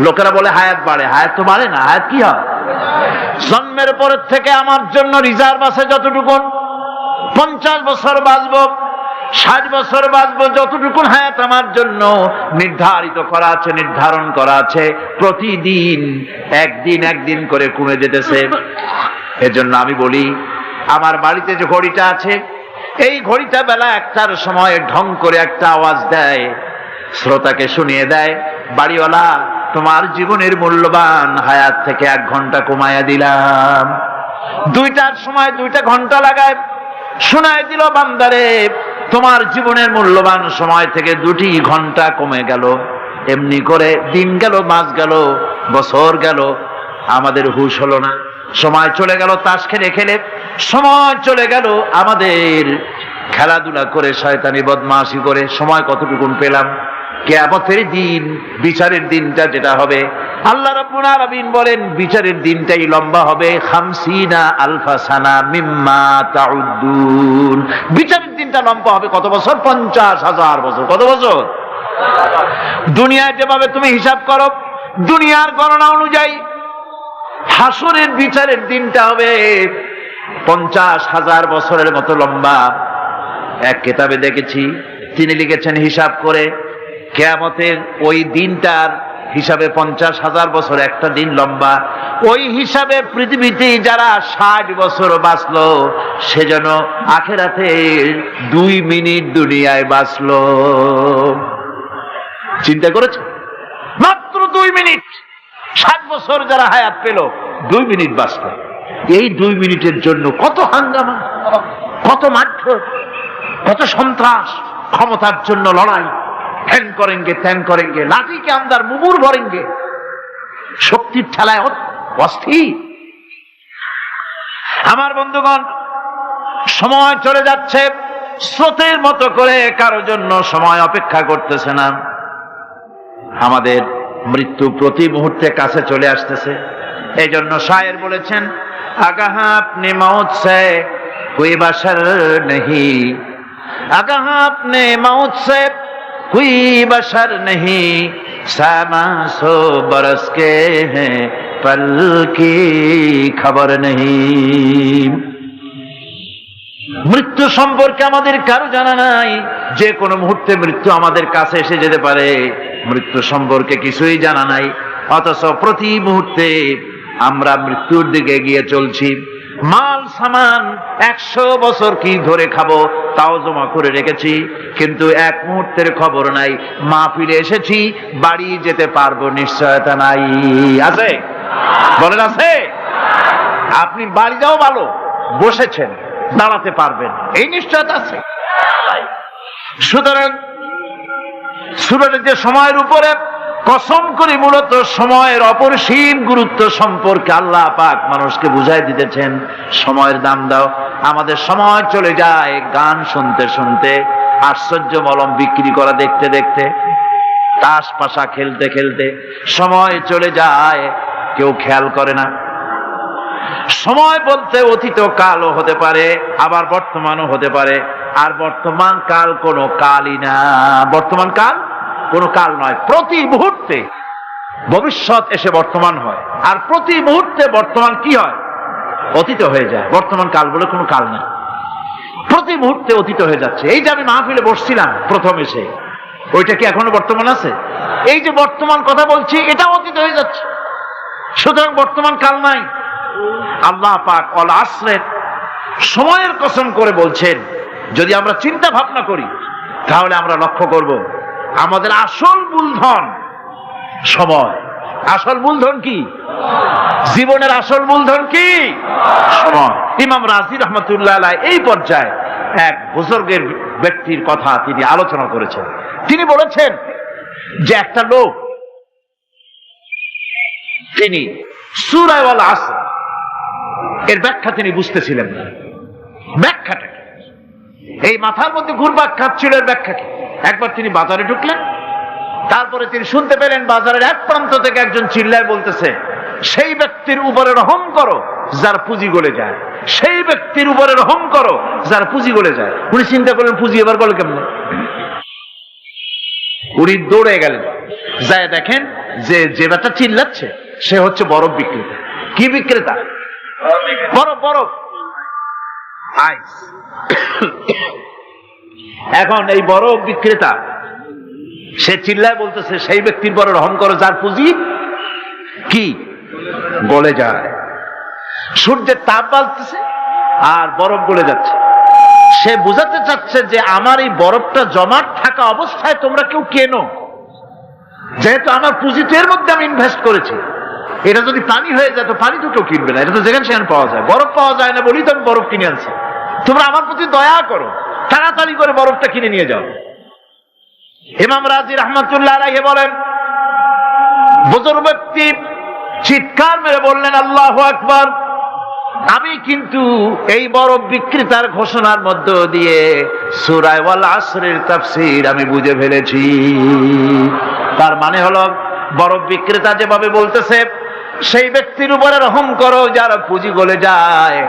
লোকেরা বলে হায়াত বাড়ে, হায়াত তো বাড়ে না। হায়াত কি হয়? জন্মের পরের থেকে আমার জন্য রিজার্ভ আছে যতটুকু, 50 বছর বাঁচবো, 60 বছর বাঁচবো, যতটুকু হায়াত আমার জন্য নির্ধারিত করা আছে, নির্ধারণ করা আছে, প্রতিদিন একদিন করে কমে যেতেছে। এজন্য আমি বলি, আমার বাড়িতে যে ঘড়িটা আছে, এই ঘড়িটা বেলা 1টার সময় ঢং করে একটা আওয়াজ দেয়, শ্রোতাকে শুনিয়ে দেয়, বাড়িওয়ালা তোমার জীবনের মূল্যবান হায়াত থেকে 1 ঘন্টা কমায়া দিলাম। 2টার সময় 2টা ঘন্টা লাগায় শোনায় দিল, বান্দারে তোমার জীবনের মূল্যবান সময় থেকে 2টি ঘন্টা কমে গেল। এমনি করে দিন গেল, মাস গেল, বছর গেল, আমাদের হুঁশ হলো না। সময় চলে গেল তাস খেলে খেলে, সময় চলে গেল আমাদের খেলাধুলা করে, শয়তানি বদমাশি করে। সময় কতটুকু পেলাম? কিয়ামতের দিন, বিচারের দিনটা যেটা হবে, আল্লাহ রাব্বুল আলামিন বলেন বিচারের দিনটাই লম্বা হবে 50 আলফা সানা মিম্মা তাউদ্দুন। বিচারের দিনটা লম্বা হবে কত বছর? 50,000 বছর। কত বছর? দুনিয়ায় যেভাবে তুমি হিসাব করো, দুনিয়ার গণনা অনুযায়ী হাসরের বিচারের দিনটা হবে 50,000 বছরের মতো লম্বা। এক কিতাবে দেখেছি, তিনি লিখেছেন হিসাব করে, কিয়ামতের ওই দিনটার হিসাবে 50,000 বছর একটা দিন লম্বা। ওই হিসাবে পৃথিবীতে যারা 60 বছর বাঁচলো, সেজন্য আখেরাতে 2 মিনিট দুনিয়ায় বাঁচলো। চিন্তা করেছে? মাত্র 2 মিনিট। 60 বছর যারা হায়াত পেল, 2 মিনিট বাঁচলো। এই 2 মিনিটের জন্য কত হাঙ্গামা, কত মারধর, কত সন্ত্রাস, ক্ষমতার জন্য লড়াই, ধ্যান করেঙ্গে ত্যান করেঙ্গে, লাঠি কে আন্দার মুমুর ভরেঙ্গে, শক্তির ঠেলায় অস্থির। আমার বন্ধুগণ, সময় চলে যাচ্ছে স্রোতের মতো করে, কারো জন্য সময় অপেক্ষা করতেছে না। আমাদের মৃত্যু প্রতি মুহূর্তে কাছে চলে আসতেছে। এই জন্য শায়ের বলেছেন, আগাহ আপনি মৌত সে কোই বাশার নেহি, আগাহ আপনি মৌত সে कोई बशर नहीं, सामा सो बरस के हैं पल की खबर नहीं। মৃত্যু সম্পর্কে আমাদের কারো জানা নাই। যে কোনো মুহূর্তে মৃত্যু আমাদের কাছে এসে যেতে পারে, মৃত্যু সম্পর্কে কিছুই জানা নাই। অথচ প্রতি মুহূর্তে আমরা মৃত্যুর দিকে এগিয়ে চলছি। মাল সামান 100 বছর কি ধরে খাবো তাও জমা করে রেখেছি, কিন্তু 1 মুহূর্তের খবর নাই। মাহফিলে এসেছি, বাড়ি যেতে পারবো নিশ্চয়তা নাই। আছে? বলেন আছে? আপনি বাড়ি যাও ভালো, বসেছেন, দাঁড়াতে পারবেন, এই নিশ্চয়তা আছে। সুতরাং সূরার যে সময়ের উপরে কসম করি, মূলত সময়ের অপরিসীম গুরুত্ব সম্পর্কে আল্লাহ পাক মানুষকে বুঝাই দিতেছেন। সময়ের দাম দাও। আমাদের সময় চলে যায় গান শুনতে শুনতে, আশ্চর্য মলম বিক্রি করা দেখতে দেখতে, তাস পাশা খেলতে খেলতে সময় চলে যায়, কেউ খেয়াল করে না। সময় বলতে অতীত কালও হতে পারে, আবার বর্তমানও হতে পারে। আর বর্তমান কাল কোনো কালই না। বর্তমান কাল কোনো কাল নয়। প্রতি মুহূর্তে ভবিষ্যৎ এসে বর্তমান হয়, আর প্রতি মুহূর্তে বর্তমান কি হয়? অতীত হয়ে যায়। বর্তমান কাল বলে কোনো কাল নেই। প্রতি মুহূর্তে অতীত হয়ে যাচ্ছে। এই যে আমি মাহফিলে বসছিলাম প্রথম এসে, ওইটা কি এখনো বর্তমান আছে? এই যে বর্তমান কথা বলছি, এটা অতীত হয়ে যাচ্ছে। সুতরাং বর্তমান কাল নাই। আল্লাহ পাক অল আসরের সময়ের কসম করে বলছেন। যদি আমরা চিন্তা ভাবনা করি, তাহলে আমরা লক্ষ্য করব আমাদের আসল মূলধন সময়। আসল মূলধন কি? জীবনের আসল মূলধন কি? সময়। ইমাম রাজি রহমতুল্লাহ আলাইহি এই পর্যায়ে এক বুজুর্গের ব্যক্তির কথা তিনি আলোচনা করেছেন। তিনি বলেছেন যে একটা লোক, তিনি সূরা আল আসর এর ব্যাখ্যা তিনি বুঝতেছিলেন না। ব্যাখ্যাটা কি? এই মাথার মধ্যে ঘুরপাক খাচ্ছিল এর ব্যাখ্যা কি? একবার তিনি বাজারে ঢুকলেন, তারপরে তিনি শুনতে পেলেন বাজারের এক প্রান্ত থেকে একজন চিল্লায় বলতেছে, সেই ব্যক্তির উপরে রহম করো যার পুঁজি গলে যায়, সেই ব্যক্তির উপরে রহম করো যার পুঁজি গলে যায়। উনি চিন্তা করলেন পুঁজি এবার গলে কেমন? উনি দৌড়ে গেলেন, যায় দেখেন যে যে ব্যাটা চিল্লাচ্ছে সে হচ্ছে বরফ বিক্রেতা। কি বিক্রেতা? বরফ, বরফ, আইস। এখন এই বরফ বিক্রেতা সে চিল্লায় বলতেছে সেই ব্যক্তির বড় রহম করো যার পুঁজি কি গলে যায়। সূর্যের তাপ বাড়তেছে আর বরফ গলে যাচ্ছে। সে বোঝাতে চাচ্ছে যে আমার এই বরফটা জমাট থাকা অবস্থায় তোমরা কেউ কেনো, যেহেতু আমার পুঁজি তো এর মধ্যে আমি ইনভেস্ট করেছি। এটা যদি পানি হয়ে যায় তো পানি তো কেউ কিনবে না, এটা তো যেখানে সেখানে পাওয়া যায়। বরফ পাওয়া যায় না বলি তো আমি বরফ কিনে আনছি। তোমরা আমার প্রতি দয়া করো, তাড়াতাড়ি করে বরফটা কিনে নিয়ে যাও। ইমাম রাজি রহমাতুল্লাহ আলাইহি বলেন, বুজুর্গ ব্যক্তি চিৎকার মেরে বললেন আল্লাহু আকবার, আমি কিন্তু এই বরফ বিক্রেতার ঘোষণার মধ্য দিয়ে সূরা ওয়াল আসরের তাফসীর আমি বুঝে ফেলেছি। তার মানে হলো বরফ বিক্রেতা যেভাবে বলতেছে সেই ব্যক্তির উপরে রহম করো যার পুঁজি গলে যায়।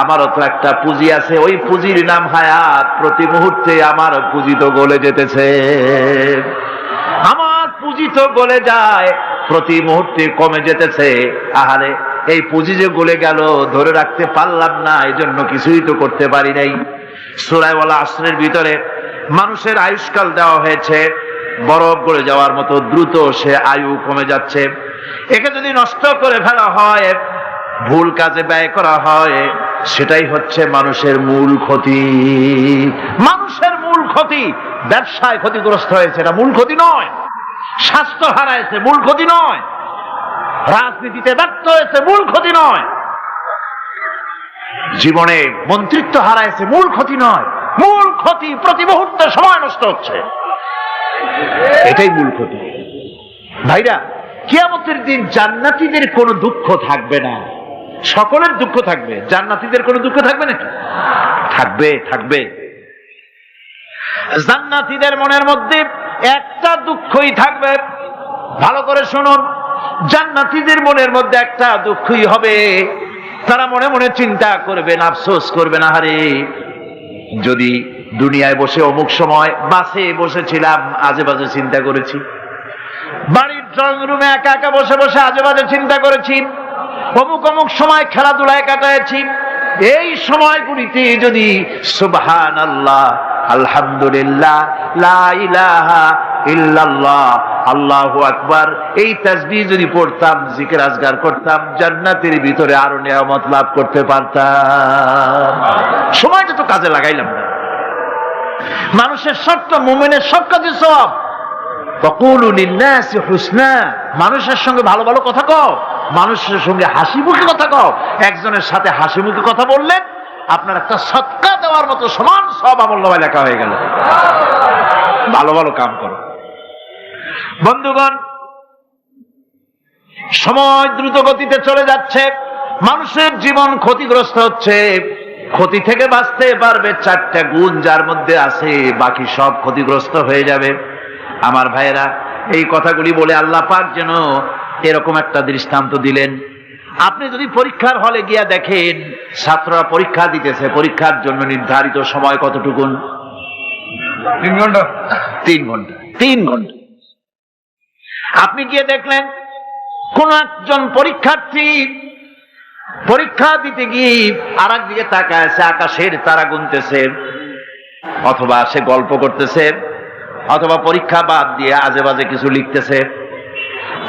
আমারও তো একটা পুঁজি আছে, ওই পুঁজির নাম হায়াত। প্রতি মুহূর্তে আমার পুঁজি তো গলে যেতেছে, আমার পুঁজি তো গলে যায়, প্রতি মুহূর্তে কমে যেতেছে। আহারে এই পুঁজি যে গলে গেল ধরে রাখতে পারলাম না, এই জন্য কিছুই তো করতে পারি নাই। সূরা ওয়াল আসরের ভিতরে মানুষের আয়ুষ্কাল দেওয়া হয়েছে বরফ গলে যাওয়ার মতো দ্রুত সে আয়ু কমে যাচ্ছে। একে যদি নষ্ট করে ফেলা হয়, ভুল কাজে ব্যয় করা হয়, সেটাই হচ্ছে মানুষের মূল ক্ষতি। মানুষের মূল ক্ষতি। ব্যবসায় ক্ষতিগ্রস্ত হয়েছে, এটা মূল ক্ষতি নয়। স্বাস্থ্য হারাইছে, মূল ক্ষতি নয়। রাজনীতিতে ব্যর্থ হয়েছে, মূল ক্ষতি নয়। জীবনে মন্ত্রিত্ব হারাইছে, মূল ক্ষতি নয়। মূল ক্ষতি প্রতি মুহূর্তে সময় নষ্ট হচ্ছে, এটাই মূল ক্ষতি। ভাইরা, কিয়ামতের দিন জান্নাতীদের কোনো দুঃখ থাকবে না, সকলের দুঃখ থাকবে। জান্নাতীদের কোনো দুঃখ থাকবে নাকি? থাকবে, থাকবে। জান্নাতীদের মনের মধ্যে একটা দুঃখই থাকবে। ভালো করে শুনুন, জান্নাতীদের মনের মধ্যে একটা দুঃখই হবে। তারা মনে মনে চিন্তা করবেন, আফসোস করবেন, আহারে যদি দুনিয়ায় বসে অমুক সময় বাসে বসেছিলাম আজে বাজে চিন্তা করেছি, বাড়ির ড্রয়িং রুমে একা একা বসে বসে আজে বাজে চিন্তা করেছি, অমুক অমুক সময় খেলাধুলায় কাটাইছি। এই সময়গুলিতে যদি সুবহানাল্লাহ, আলহামদুলিল্লাহ, লা ইলাহা ইল্লাল্লাহ, আল্লাহু আকবার এই তাসবিহ যদি পড়তাম, জিকির আজগার করতাম, জান্নাতের ভিতরে আরো নিয়ামত লাভ করতে পারতাম। সময়টা তো কাজে লাগাইলাম না। মানুষের শর্ত, মুমিনের সব কাজে সওয়াব। ওয়াকুলু লিন্নাসি হুসনা, মানুষের সঙ্গে ভালো ভালো কথা কও, মানুষের সঙ্গে হাসি মুখে কথা কও। একজনের সাথে হাসি মুখে কথা বললেন, আপনার একটা সদকা দেওয়ার মতো সমান সব আমলনামায় লেখা হয়ে গেল। ভালো ভালো কাম করো। বন্ধুগণ, সময় দ্রুত গতিতে চলে যাচ্ছে, মানুষের জীবন ক্ষতিগ্রস্ত হচ্ছে। ক্ষতি থেকে বাঁচতে পারবে চারটা গুণ যার মধ্যে আছে, বাকি সব ক্ষতিগ্রস্ত হয়ে যাবে। আমার ভাইয়েরা, এই কথাগুলি বলে আল্লাহ পাক যেন এরকম একটা দৃষ্টান্ত দিলেন। আপনি যদি পরীক্ষার হলে গিয়া দেখেন ছাত্ররা পরীক্ষা দিতেছে, পরীক্ষার জন্য নির্ধারিত সময় কতটুকুন? 3 ঘন্টা। 3 ঘন্টা। 3 ঘন্টা। আপনি গিয়ে দেখলেন কোন একজন পরীক্ষার্থী পরীক্ষা দিতে গিয়ে আর একদিকে তাকায় আছে, আকাশের তারা গুনতেছে, অথবা সে গল্প করতেছে, অথবা পরীক্ষা বাদ দিয়ে আজে বাজে কিছু লিখতেছে।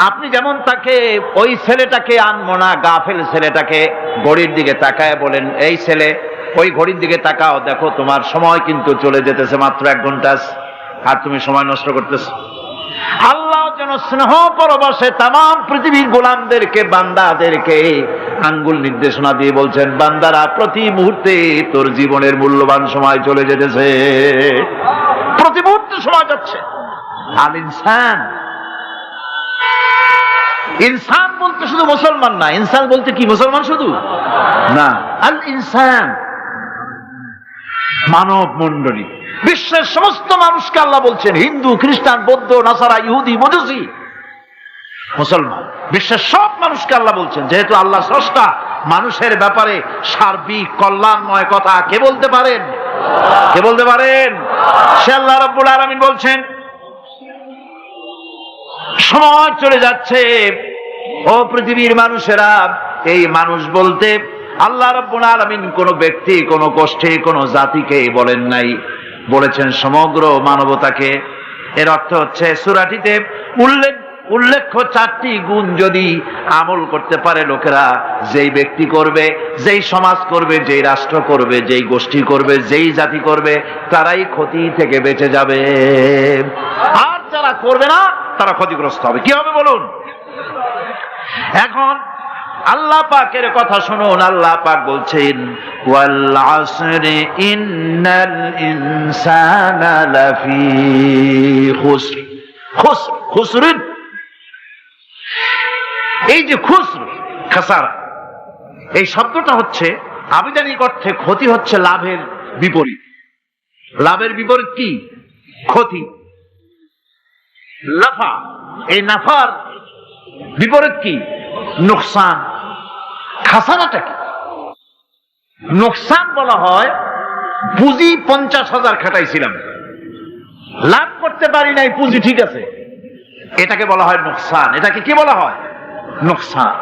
আপনি যেমন তাকে, ওই ছেলেটাকে আনবো না, গাফেল ছেলেটাকে ঘড়ির দিকে তাকায় বলেন, এই ছেলে ওই ঘড়ির দিকে তাকাও, দেখো তোমার সময় কিন্তু চলে যেতেছে মাত্র 1 ঘন্টা, আর তুমি সময় নষ্ট করতেছ। আল্লাহ যেন স্নেহ পরবশে তামাম পৃথিবীর গোলামদেরকে, বান্দাদেরকে আঙ্গুল নির্দেশনা দিয়ে বলছেন, বান্দারা প্রতি মুহূর্তে তোর জীবনের মূল্যবান সময় চলে যেতেছে, প্রতি মুহূর্তে সময় যাচ্ছে। আল ইনসান, ইনসান বলতে শুধু মুসলমান না, ইনসান বলতে কি মুসলমান শুধু না, আল ইনসান মানব মণ্ডলী, বিশ্বের সমস্ত মানুষকে আল্লাহ বলছেন, হিন্দু, খ্রিস্টান, বৌদ্ধ, নাসারা, ইহুদি, মজুসি, মুসলমান, বিশ্বের সব মানুষকে আল্লাহ বলছেন। যেহেতু আল্লাহ স্রষ্টা, মানুষের ব্যাপারে সার্বিক কল্যাণময় কথা কে বলতে পারেন? কে বলতে পারেন? সে আল্লাহ রাব্বুল আলামিন বলছেন, সময় চলে যাচ্ছে। ও পৃথিবীর মানুষেরা, এই মানুষ বলতে আল্লাহ রাব্বুল আলামিন কোন ব্যক্তি, কোন গোষ্ঠী, কোন জাতিকে বলেন নাই, বলেছেন সমগ্র মানবতাকে। এর অর্থ হচ্ছে সূরাটিতে উল্লেখ্য 4টি গুণ যদি আমল করতে পারে লোকেরা, যেই ব্যক্তি করবে, যেই সমাজ করবে, যেই রাষ্ট্র করবে, যেই গোষ্ঠী করবে, যেই জাতি করবে, তারাই ক্ষতি থেকে বেঁচে যাবে। আর যারা করবে না তারা ক্ষতিগ্রস্ত হবে। কি হবে বলুন? এখন আল্লাহ পাকের কথা শুনুন। আল্লাহ পাক বলছেন ওয়াল আসরি ইন্নাল ইনসানা লাফি খুসর। খুসর, এই যে খুসর, খাসারা, এই শব্দটা হচ্ছে আবিধানিক অর্থে ক্ষতি হচ্ছে লাভের বিপরীত। লাভের বিপরীত কি? ক্ষতি। লাফা, এই নাফার বিপরীত কি? নোকসান। খাসারাটা কি? নোকসান বলা হয় পুঁজি 50,000 খাটাইছিলাম, লাভ করতে পারি নাই, পুঁজি ঠিক আছে, এটাকে বলা হয় নোকসান। এটাকে কি বলা হয়? নোকসান।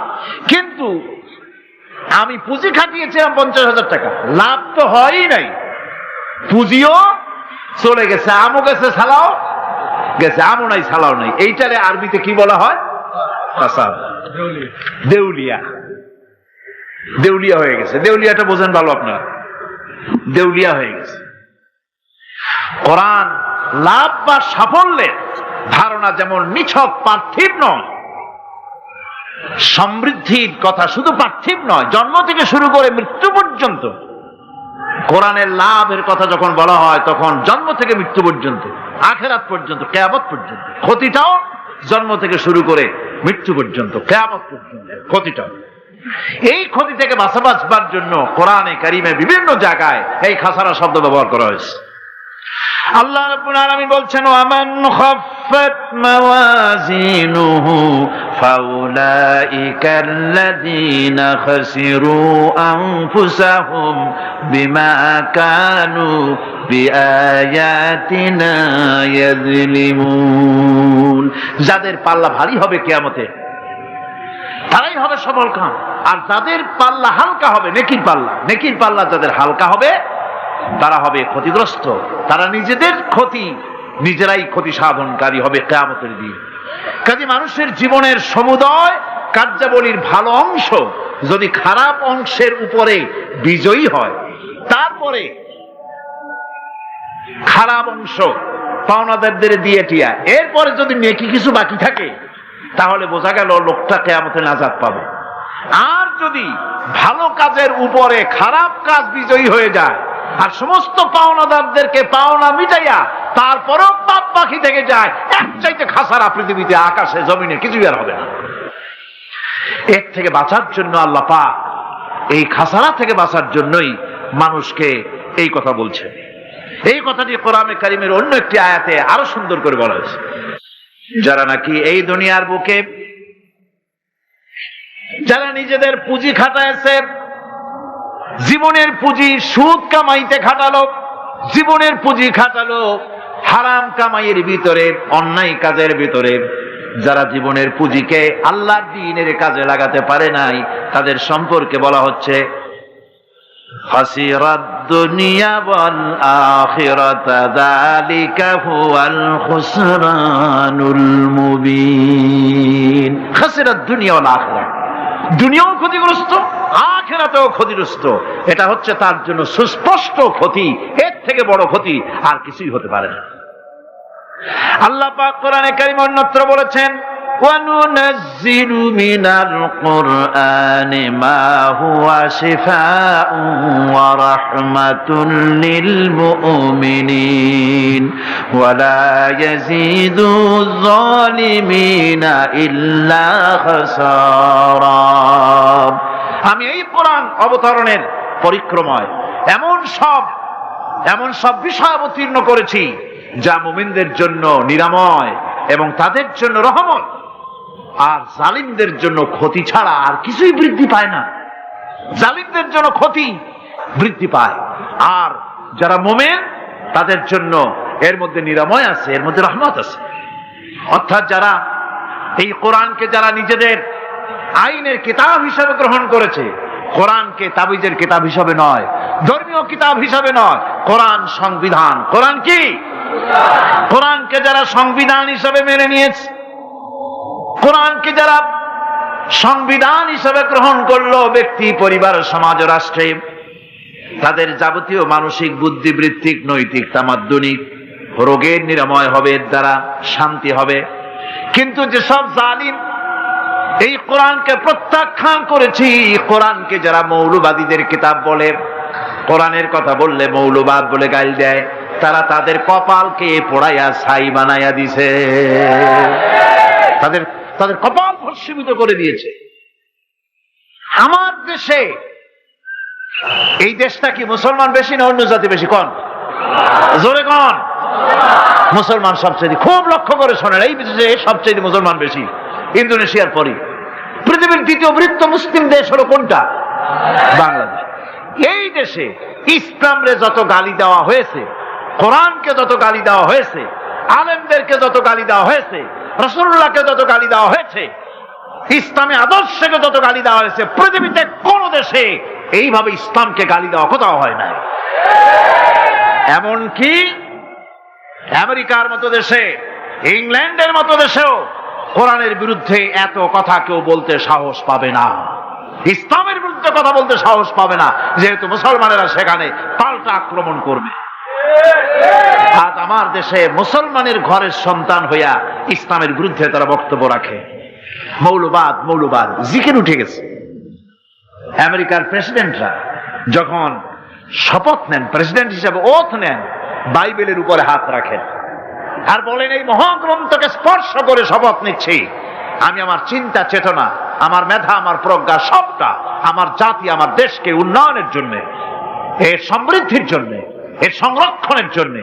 কিন্তু আমি পুঁজি খাটিয়েছিলাম 50,000 টাকা, লাভ তো হয়ই নাই, পুঁজিও চলে গেছে, আমও গেছে, ছালাও গেছে, আমও নাই, ছালাও নাই। এইটারে আরবিতে কি বলা হয়? দেউলিয়া। দেউলিয়া হয়ে গেছে। দেউলিয়াটা বোঝেন ভালো আপনারা, দেউলিয়া হয়ে গেছে। কোরআন লাভ বা সাফল্যের ধারণা যেমন নিছক পার্থিব নয়, সমৃদ্ধির কথা শুধু পার্থিব নয়, জন্ম থেকে শুরু করে মৃত্যু পর্যন্ত। কোরআনের লাভের কথা যখন বলা হয় তখন জন্ম থেকে মৃত্যু পর্যন্ত, আখিরাত পর্যন্ত, কিয়ামত পর্যন্ত। ক্ষতিটাও জন্ম থেকে শুরু করে মৃত্যু পর্যন্ত, কিয়ামত পর্যন্ত ক্ষতিটাও। এই ক্ষতি থেকে বাঁচবার জন্য কোরআনে কারিমে বিভিন্ন জায়গায় এই খাসারা শব্দ ব্যবহার করা হয়েছে। আল্লাহ রাব্বুল আলামিন বলছেন ওয়ামান খাফফাত মাওয়াজিনুহু ফাউলাইকাল্লাযীনা খাসিরু আনফুসাহুম বিমা কানু বিআয়াতিনা ইয়াযলিমুন। যাদের পাল্লা ভারী হবে কিয়ামতে তারাই হবে সফলকাম, আর যাদের পাল্লা হালকা হবে, নেকির পাল্লা যাদের হালকা হবে তারা হবে ক্ষতিগ্রস্ত। তারা নিজেদের নিজেরাই ক্ষতি সাধনকারী হবে কিয়ামতের দিন। কাজে মানুষের জীবনের সমুদয় কার্যাবলীর ভালো অংশ যদি খারাপ অংশের উপরে বিজয়ী হয়, তারপরে খারাপ অংশ পাওনাদারদের দিয়ে টিয়া, এরপরে যদি নেকি কিছু বাকি থাকে, তাহলে বোঝা গেল লোকটা কিয়ামতে নাজাত পাবে। আর যদি ভালো কাজের উপরে খারাপ কাজ বিজয়ী হয়ে যায় আর সমস্ত পাওনাদারদেরকে পাওনা মিটাইয়া তারপরেও পাপ বাকি থেকে যায়, এক চাইতে খাসারা পৃথিবীতে, আকাশে, জমিনে কিছুই আর হবে না। এর থেকে বাঁচার জন্য আল্লাহ পাক, এই খাসারা থেকে বাঁচার জন্যই মানুষকে এই কথা বলছে। এই কথাটি কোরআনে কারিমের অন্য একটি আয়াতে আরো সুন্দর করে বলা হয়েছে। যারা নাকি এই দুনিয়ার বুকে যারা নিজেদের পুঁজি খাটাইছে, জীবনের পুঁজি সুদ কামাইতে খাটালো, জীবনের পুঁজি খাটালো হারাম কামাইয়ের ভিতরে, অন্যায় কাজের ভিতরে, যারা জীবনের পুঁজিকে আল্লাহর দ্বীনের কাজে লাগাতে পারে নাই, তাদের সম্পর্কে বলা হচ্ছে খাসিরাদ দুনিয়া ওয়াল আখিরাতা যালিকা হুয়াল খুসরানুল মুবিন। খাসিরাদ দুনিয়া ওয়াল আখিরাহ, দুনিয়াও ক্ষতিগ্রস্ত, আখিরাতেও ক্ষতিগ্রস্ত। এটা হচ্ছে তার জন্য সুস্পষ্ট ক্ষতি, এর থেকে বড় ক্ষতি আর কিছুই হতে পারে না। আল্লাহ পাক কোরআনে কারিমে অন্যত্র বলেছেন وَنُنَزِّلُ مِنَ الْقُرْآنِ مَا هُوَ شِفَاءٌ وَرَحْمَةٌ لِلْمُؤْمِنِينَ وَلَا يَزِيدُ الظَّالِمِينَ إِلَّا خَسَارًا। আমি এই কোরআন অবতরণের পরিক্রমায় এমন সব বিষয় অবতীর্ণ করেছি যা মুমিনদের জন্য নিরাময় এবং তাদের জন্য রহমত, আর জালিমদের জন্য ক্ষতি ছাড়া আর কিছুই বৃদ্ধি পায় না। জালিমদের জন্য ক্ষতি বৃদ্ধি পায়, আর যারা মুমিন তাদের জন্য এর মধ্যে নিরাময় আছে, এর মধ্যে রহমত আছে। অর্থাৎ যারা এই কোরআনকে যারা নিজেদের আইনের কিতাব হিসেবে গ্রহণ করেছে, কোরআনকে তাবিজের কিতাব হিসেবে নয়, ধর্মীয় কিতাব হিসেবে নয়, কোরআন সংবিধান। কোরআন কি? কোরআনকে যারা সংবিধান হিসেবে মেনে নিয়েছে, কোরআনকে যারা সংবিধান হিসেবে গ্রহণ করলো, ব্যক্তি, পরিবার, সমাজ, রাষ্ট্রে তাদের যাবতীয় মানসিক, বুদ্ধিবৃত্তিক, নৈতিক, তামাদ্দুনিক রোগের নিরাময় হবে, এর দ্বারা শান্তি হবে। কিন্তু যেসব জালিম এই কোরআনকে প্রত্যাখ্যান করেছি, কোরআনকে যারা মৌলবাদীদের কিতাব বলে, কোরআনের কথা বললে মৌলবাদ বলে গাল দেয়, তারা তাদের কপালকে পোড়াইয়া ছাই বানাইয়া দিছে, তাদের তাদের কপাল ভস্মীভূত করে দিয়েছে। আমার দেশে, এই দেশটা কি মুসলমান বেশি না অন্য জাতি বেশি? কোন? জোরে কোন? মুসলমান সবচেয়ে। খুব লক্ষ্য করে শোনেন, এই দেশে সবচেয়ে মুসলমান বেশি, ইন্দোনেশিয়ার পরে। পৃথিবীর দ্বিতীয় বৃহত্তম মুসলিম দেশ হলো কোনটা? বাংলাদেশ। এই দেশে ইসলামরে যত গালি দেওয়া হয়েছে, কোরআনকে যত গালি দেওয়া হয়েছে, আলেমদেরকে যত গালি দেওয়া হয়েছে, রাসূলুল্লাহকে যত গালি দেওয়া হয়েছে, ইসলামী আদর্শকে যত গালি দেওয়া হয়েছে, পৃথিবীতে কোন দেশে এইভাবে ইসলামকে গালি দেওয়া কোথাও হয় না। এমনকি আমেরিকার মতো দেশে, ইংল্যান্ডের মতো দেশেও কোরআনের বিরুদ্ধে এত কথা কেউ বলতে সাহস পাবে না, ইসলামের বিরুদ্ধে কথা বলতে সাহস পাবে না, যেহেতু মুসলমানেরা সেখানে পাল্টা আক্রমণ করবে। আজ আমার দেশে মুসলমানের ঘরের সন্তান হইয়া ইসলামের বিরুদ্ধে তারা বক্তব্য রাখে। মৌলবাদ মৌলবাদ জিকির উঠে গেছে। আমেরিকার প্রেসিডেন্টরা যখন শপথ নেন, প্রেসিডেন্ট হিসেবে ওথ নেন, বাইবেলের উপরে হাত রাখেন আর বলেন, এই মহাগ্রন্থকে স্পর্শ করে শপথ নিচ্ছি, আমি আমার চিন্তা চেতনা, আমার মেধা, আমার প্রজ্ঞা সবটা আমার জাতি, আমার দেশকে উন্নয়নের জন্য, এর সমৃদ্ধির জন্য, এর সংরক্ষণের জন্য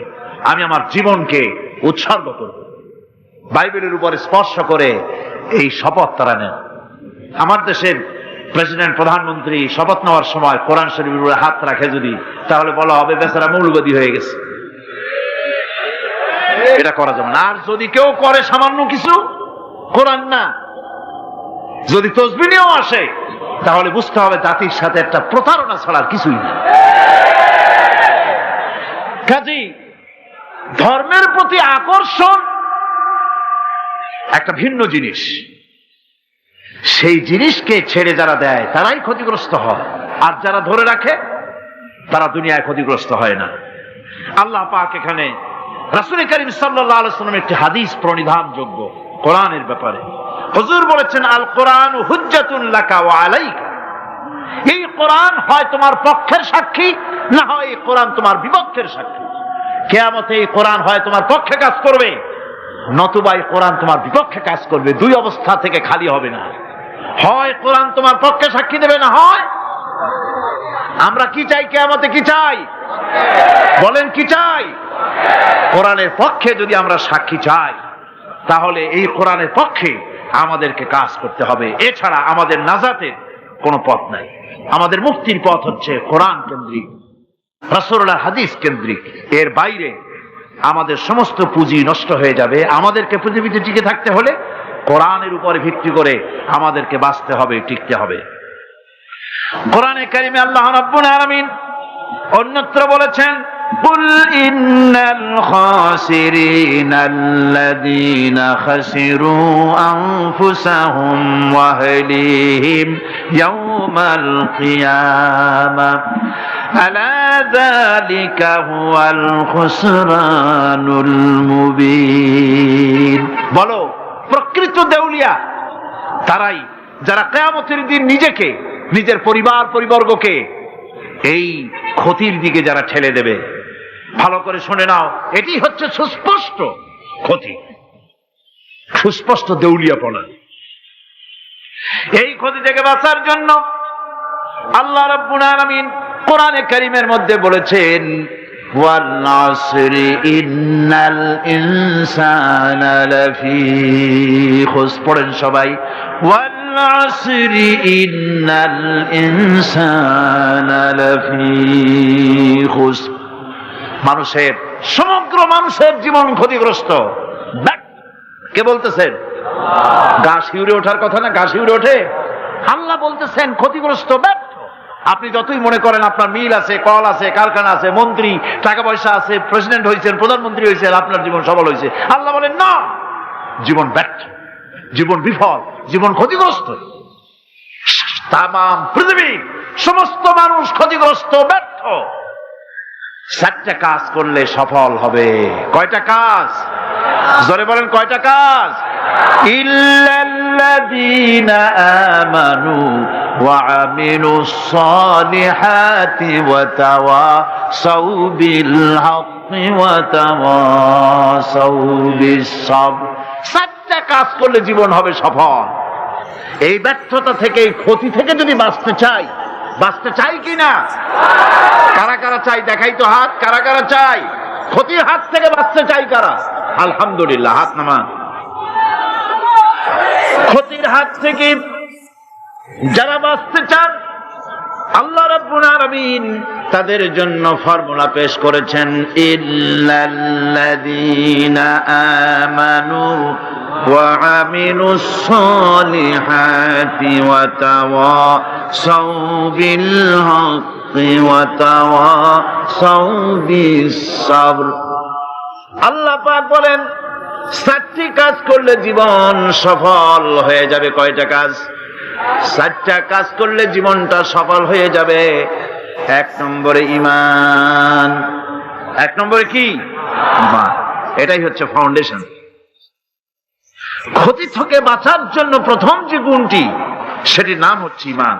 আমি আমার জীবনকে উৎসর্গ করব। বাইবেলের উপরে স্পর্শ করে এই শপথ তারা নেন। আমার দেশের প্রেসিডেন্ট, প্রধানমন্ত্রী শপথ নেওয়ার সময় কোরআন শরীফের উপরে হাত রাখে যদি, তাহলে বলা হবে বেচারা মৌলবাদী হয়ে গেছে। এটা করা যাবে না। আর যদি কেউ করে সামান্য কিছু, কোরআন না, যদি তসবিহ নিয়েও আসে, তাহলে বুঝতে হবে জাতির সাথে একটা প্রতারণা ছাড়ার কিছুই না। কাজেই ধর্মের প্রতি আকর্ষণ একটা ভিন্ন জিনিস, সেই জিনিসকে ছেড়ে যারা দেয় তারাই ক্ষতিগ্রস্ত হয়, আর যারা ধরে রাখে তারা দুনিয়ায় ক্ষতিগ্রস্ত হয় না। আল্লাহ পাক এখানে রাসূল করিম সাল্লাল্লাহু আলাইহি ওয়াসাল্লামের একটি হাদিস প্রণিধানযোগ্য কোরআনের ব্যাপারে। হুজুর বলেছেন, আল কোরআন হুজ্জাতুন লাকা ওয়া আলাইকা। এই কোরআন হয় তোমার পক্ষের সাক্ষী, না হয় এই কোরআন তোমার বিপক্ষের সাক্ষী। কিয়ামতে এই কোরআন হয় তোমার পক্ষে কাজ করবে, নতুবা এই কোরআন তোমার বিপক্ষে কাজ করবে। দুই অবস্থা থেকে খালি হবে না। হয় কোরআন তোমার পক্ষে সাক্ষী দেবে, না হয় আমরা কি চাই? কিয়ামতে কি চাই? বলেন কি চাই? কোরআনের পক্ষে যদি আমরা সাক্ষী চাই, তাহলে এই কোরআনের পক্ষে আমাদেরকে কাজ করতে হবে। এছাড়া আমাদের নাজাতের কোনো পথ নাই। আমাদের মুক্তির পথ হচ্ছে কোরআন কেন্দ্রিক, রাসূলুল্লাহর হাদিস কেন্দ্রিক। এর বাইরে আমাদের সমস্ত পুঁজি নষ্ট হয়ে যাবে। আমাদেরকে পৃথিবীতে টিকে থাকতে হলে কোরআনের উপরে ভিত্তি করে আমাদেরকে বাঁচতে হবে, টিকতে হবে। কোরআনে কারিমে আল্লাহ রাব্বুল আলামিন অন্যত্র বলেছেন, কুল ইন্নাল খাসিরিনাল্লাযীনা খাসিরু আনফুসাহুম ওয়া আহলিহিম ইয়াওমাল কিয়ামাহ আলা যালিকা হুয়াল খুসরানুল মুবিন। বলো, প্রকৃত দেউলিয়া তারাই যারা কিয়ামতের দিন নিজেকে, নিজের পরিবার পরিবর্গকে এই ক্ষতির দিকে যারা ঠেলে দেবে। ভালো করে শুনে নাও, এটি হচ্ছে সুস্পষ্ট ক্ষতি, সুস্পষ্ট দেউলিয়াপনা। এই ক্ষতি থেকে বাঁচার জন্য আল্লাহ রাব্বুল আলামিন কোরআনে কারীমের মধ্যে বলেছেন, ওয়াল নাসরি ইন্নাল ইনসানা লাফি খুসর। পড়েন সবাই, ওয়াল নাসরি ইন্নাল ইনসানা লাফি খুসর। মানুষের, সমগ্র মানুষের জীবন ক্ষতিগ্রস্ত। কে বলতেছেন? গা শিউরে ওঠার কথা না, গা শিউরে ওঠে। আল্লাহ বলতেছেন ক্ষতিগ্রস্ত, ব্যর্থ। আপনি যতই মনে করেন আপনার মিল আছে, কল আছে, কারখানা আছে, মন্ত্রী, টাকা পয়সা আছে, প্রেসিডেন্ট হয়েছেন, প্রধানমন্ত্রী হয়েছেন, আপনার জীবন সফল হয়েছে, আল্লাহ বলেন না, জীবন ব্যর্থ, জীবন বিফল, জীবন ক্ষতিগ্রস্ত। তাম পৃথিবীর সমস্ত মানুষ ক্ষতিগ্রস্ত, ব্যর্থ। 4টা কাজ করলে সফল হবে। কয়টা কাজ? জোরে বলেন, কয়টা কাজ? ইল্লাল্লাযীনা আমানু ওয়া আমিলুস সালিহাতি ওয়া তাওয়াসাউ বিল হাক্কি ওয়া তাওয়াসাউ বিস সাবর। 4টা কাজ করলে জীবন হবে সফল। এই ব্যর্থতা থেকে, এই ক্ষতি থেকে যদি বাঁচতে চাই কিনা? কারা কারা চাই? দেখাই তো হাত। কারা কারা চাই? ক্ষতির হাত থেকে বাঁচতে চাই কারা? আলহামদুলিল্লাহ, হাত নামান। ক্ষতির হাত থেকে যারা বাঁচতে চান, আল্লাহ রাব্বুল আলামিন তাদের জন্য ফর্মুলা পেশ করেছেন, ইল্লাল্লাযীনা আমানু ওয়া আমিলুস সালিহাতি ওয়া তাওয়াসাউ বিল হাক্কি ওয়া তাওয়াসাউ বিস সাবর। আল্লাহ পাক বলেন 4টি কাজ করলে জীবন সফল হয়ে যাবে। কয়টা কাজ? 4টা কাজ করলে জীবনটা সফল হয়ে যাবে। 1 নম্বরে ঈমান। 1 নম্বরে কি? ঈমান। এটাই হচ্ছে ফাউন্ডেশন। ক্ষতি থেকে বাঁচার জন্য প্রথম যে গুণটি, সেটির নাম হচ্ছে ঈমান।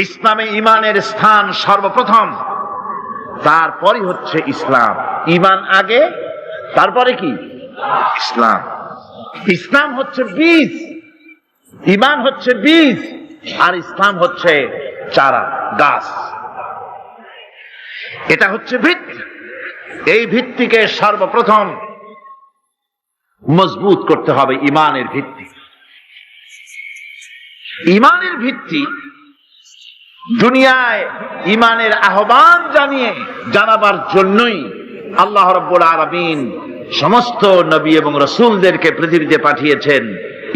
ইসলামে ঈমানের স্থান সর্বপ্রথম, তারপরই হচ্ছে ইসলাম। ঈমান আগে, তারপরে কি? ইসলাম। ইসলাম হচ্ছে বীজ, ঈমান হচ্ছে বীজ, আর ইসলাম হচ্ছে চারা, গাছ। এটা হচ্ছে ভিত্তি। এই ভিত্তিকে সর্বপ্রথম মজবুত করতে হবে। ঈমানের ভিত্তি, ঈমানের ভিত্তি দুনিয়ায় ঈমানের আহ্বান জানাবার জন্যই আল্লাহ রাব্বুল আলামিন সমস্ত নবী এবং রাসূলদেরকে পৃথিবীতে পাঠিয়েছেন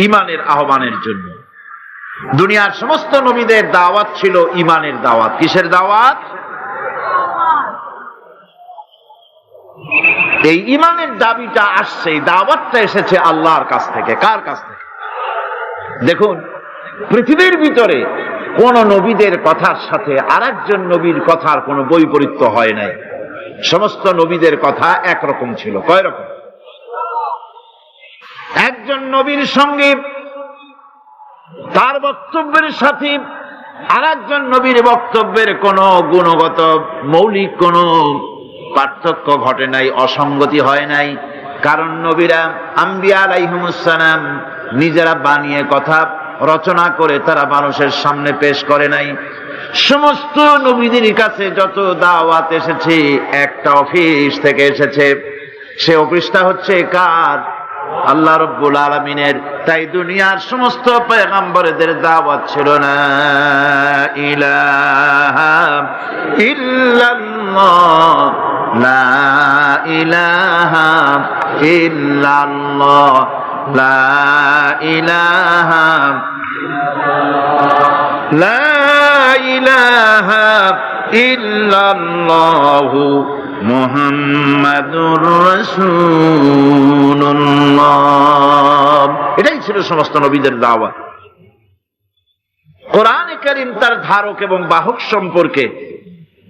ঈমানের আহ্বানের জন্য। দুনিয়ার সমস্ত নবীদের দাওয়াত ছিল ঈমানের দাওয়াত। কিসের দাওয়াত? এই ঈমানের দাবিটা আসছে, দাওয়াতটা এসেছে আল্লাহর কাছ থেকে। কার কাছ থেকে? দেখুন, পৃথিবীর ভিতরে কোন নবীদের কথার সাথে আরেকজন নবীর কথার কোনো বৈপরীত্য হয় নাই। সমস্ত নবীদের কথা একরকম ছিল। কয় রকম? একজন নবীর সঙ্গে তার বক্তব্যের সাথে আরেকজন নবীর বক্তব্যের কোনো গুণগত মৌলিক কোনো পার্থক্য ঘটে নাই, অসঙ্গতি হয় নাই। কারণ নবীরা, আম্বিয়া আলাইহিমুস সালাম, নিজেরা বানিয়ে কথা রচনা করে তারা মানুষের সামনে পেশ করে নাই। সমস্ত নবীদের কাছে যত দাওয়াত এসেছে, একটা অফিস থেকে এসেছে। সে অফিসটা হচ্ছে কার? আল্লাহ রাব্বুল আলামিনের। তাই দুনিয়ার সমস্ত পয়গম্বরদের দাওয়াত ছিল না ইলাহা ইল্লাল্লাহ, লা ইলাহা ইল্লাল্লাহ, লা ইলাহা, লা ইলাহা ইল্লাল্লাহু মুহাম্মাদুর রাসূলুল্লাহ। এটাই ছিল সমস্ত নবীদের দাওয়াত। কোরআনে কারীম তার ধারক এবং বাহক সম্পর্কে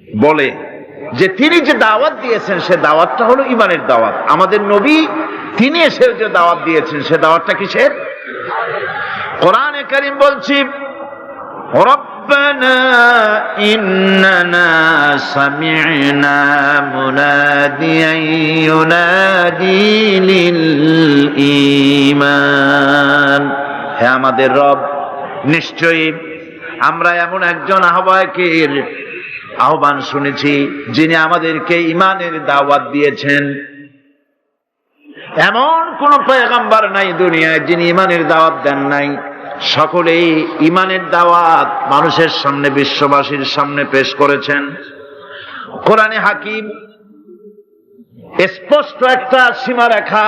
বলে যে তিনি যে দাওয়াত দিয়েছেন সে দাওয়াতটা হলো ঈমানের দাওয়াত। আমাদের নবী তিনি এসে যে দাওয়াত দিয়েছেন সে দাওয়াতটা কিসের? কোরআনে কারীম বলছি, রব্বানা ইন্নানা সামি'না মুনাদিয়ান ইউনাদি লিল ঈমান। হে আমাদের রব, নিশ্চয়ই আমরা এমন একজন আহ্বায়কের আহ্বান শুনেছি যিনি আমাদেরকে ঈমানের দাওয়াত দিয়েছেন। এমন কোন পয়গম্বর নাই দুনিয়ায় যিনি ঈমানের দাওয়াত দেন নাই। সকলেই ঈমানের দাওয়াত মানুষের সামনে, বিশ্ববাসীর সামনে পেশ করেছেন। কোরআনে হাকিম স্পষ্ট একটা সীমারেখা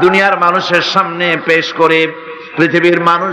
দুনিয়ার মানুষের সামনে পেশ করে পৃথিবীর মানুষ